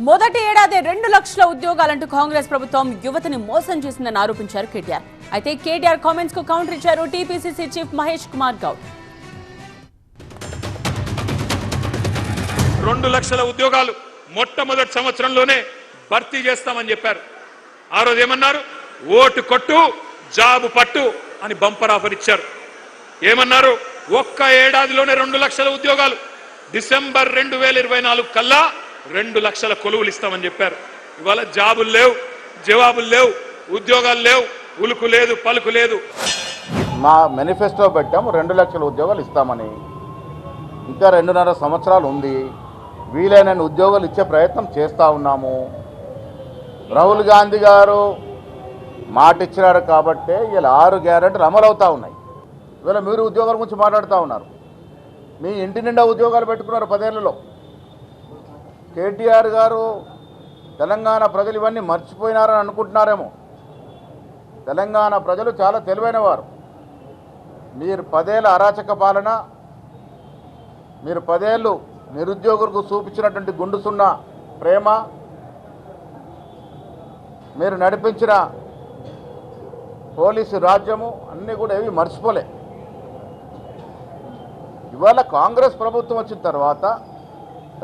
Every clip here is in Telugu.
మొదటి ఏడాది 2 లక్షల ఉద్యోగాలంటూ కాంగ్రెస్ ప్రభుత్వం యువతని మోసం చేసిందని ఆరోపించారు కేటీఆర్. అయితే కేటీఆర్ కామెంట్స్ కు కౌంటర్ ఇచ్చారు టీపీసీసీ చీఫ్ మహేష్ కుమార్ గౌడ్. 2 లక్షల ఉద్యోగాలు మొట్టమొదటి సంవత్సరంలోనే భర్తీ చేస్తామని చెప్పారు. ఆ రోజు ఏమన్నారు? ఓటు కొట్టు జాబు పట్టు అని బంపర్ ఆఫర్ ఇచ్చారు. ఏమన్నారు? ఒక్క ఏడాదిలోనే 2 లక్షల ఉద్యోగాలు, డిసెంబర్ 2024 కల్లా 2 లక్షల కొలువులు ఇస్తామని చెప్పారు. ఇవాళ జాబులు లేవు, జవాబులు లేవు, ఉద్యోగాలు లేవు, ఉలుకు లేదు, పలుకు లేదు. మా మేనిఫెస్టో పెట్టాము 2 లక్షల ఉద్యోగాలు ఇస్తామని. ఇంకా 2.5 సంవత్సరాలు ఉంది. వీలైన ఉద్యోగాలు ఇచ్చే ప్రయత్నం చేస్తూ ఉన్నాము. రాహుల్ గాంధీ గారు మాట ఇచ్చినారు కాబట్టి ఇలా 6 గ్యారెంటీలు అమలవుతూ ఉన్నాయి. ఇవాళ మీరు ఉద్యోగాల గురించి మాట్లాడుతూ ఉన్నారు. మీ ఇంటి నిండా ఉద్యోగాలు పెట్టుకున్నారు 10 ఏళ్లలో. కేటీఆర్ గారు తెలంగాణ ప్రజలు ఇవన్నీ మర్చిపోయినారని అనుకుంటున్నారేమో. తెలంగాణ ప్రజలు చాలా తెలివైన వారు. మీరు 10 ఏళ్ళ అరాచక పాలన, మీరు 10 ఏళ్ళు నిరుద్యోగులకు చూపించినటువంటి గుండుసున్న ప్రేమ, మీరు నడిపించిన పోలీసు రాజ్యము అన్నీ కూడా ఏవి మర్చిపోలే. ఇవాళ కాంగ్రెస్ ప్రభుత్వం వచ్చిన తర్వాత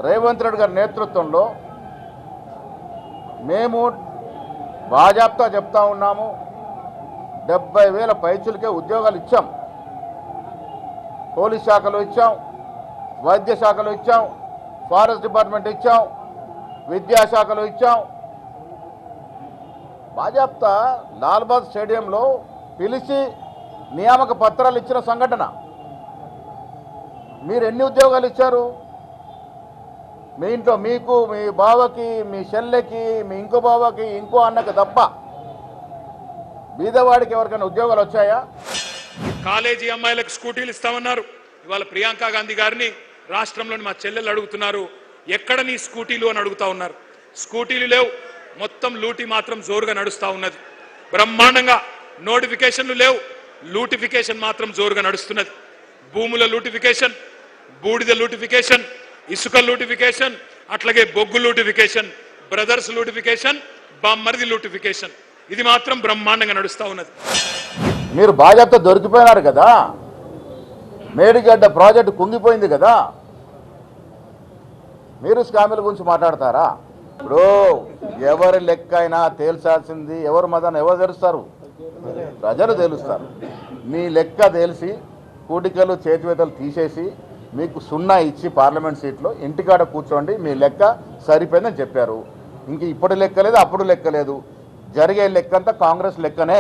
రేవంత్ రెడ్డి గారి నేతృత్వంలో మేము బాజాప్తా చెప్తా ఉన్నాము. 70,000 పైచులకే ఉద్యోగాలు ఇచ్చాం. పోలీస్ శాఖలో ఇచ్చాం, వైద్య శాఖలో ఇచ్చాం, ఫారెస్ట్ డిపార్ట్మెంట్ ఇచ్చాం, విద్యాశాఖలో ఇచ్చాం. బాజాప్తా లాల్బాగ్ స్టేడియంలో పిలిచి నియామక పత్రాలు ఇచ్చిన సంఘటన. మీరు ఎన్ని ఉద్యోగాలు ఇచ్చారు? మీ ఇంట్లో మీకు, మీ బావకి, మీ చెల్లెకి, మీ ఇంకో బావకి, ఇంకో అన్నకి తప్ప బీదవాడికి ఎవరికైనా ఉద్యోగాలు వచ్చాయా? కాలేజీ అమ్మాయిలకు స్కూటీలు ఇస్తామన్నారు. ఇవాళ ప్రియాంక గాంధీ గారిని రాష్ట్రంలోని మా చెల్లెలు అడుగుతున్నారు, ఎక్కడ నీ స్కూటీలు అని అడుగుతా ఉన్నారు. స్కూటీలు లేవు, మొత్తం లూటీ మాత్రం జోరుగా నడుస్తూ ఉన్నది. బ్రహ్మాండంగా నోటిఫికేషన్లు లేవు, లూటిఫికేషన్ మాత్రం జోరుగా నడుస్తున్నది. భూముల లూటిఫికేషన్, బూడిద లూటిఫికేషన్, ఇసుక లూటిఫికేషన్, అట్లాగే బొగ్గు లూటిఫికేషన్, బ్రదర్స్ లూటిఫికేషన్, బామ్మరిది లూటిఫికేషన్, ఇది మాత్రం బ్రహ్మాండంగా నడుస్తూ ఉన్నది. మీరు బాధ్యత దొరికిపోయినారు కదా. మేడిగడ్డ ప్రాజెక్టు కుంగిపోయింది కదా. మీరు స్కాముల గురించి మాట్లాడతారా? ఇప్పుడు ఎవరి లెక్క అయినా తేల్చాల్సింది ఎవరు మదాన్ని ఎవరు తెలుస్తారు? ప్రజలు తెలుస్తారు. మీ లెక్క తెలిసి కూటికలు చేతివేతలు తీసేసి మీకు 0 ఇచ్చి పార్లమెంట్ సీట్లో ఇంటికాడ కూర్చోండి, మీ లెక్క సరిపోయిందని చెప్పారు. ఇంక ఇప్పుడు లెక్క లేదు, అప్పుడు లెక్క లేదు. జరిగే లెక్కంతా కాంగ్రెస్ లెక్కనే.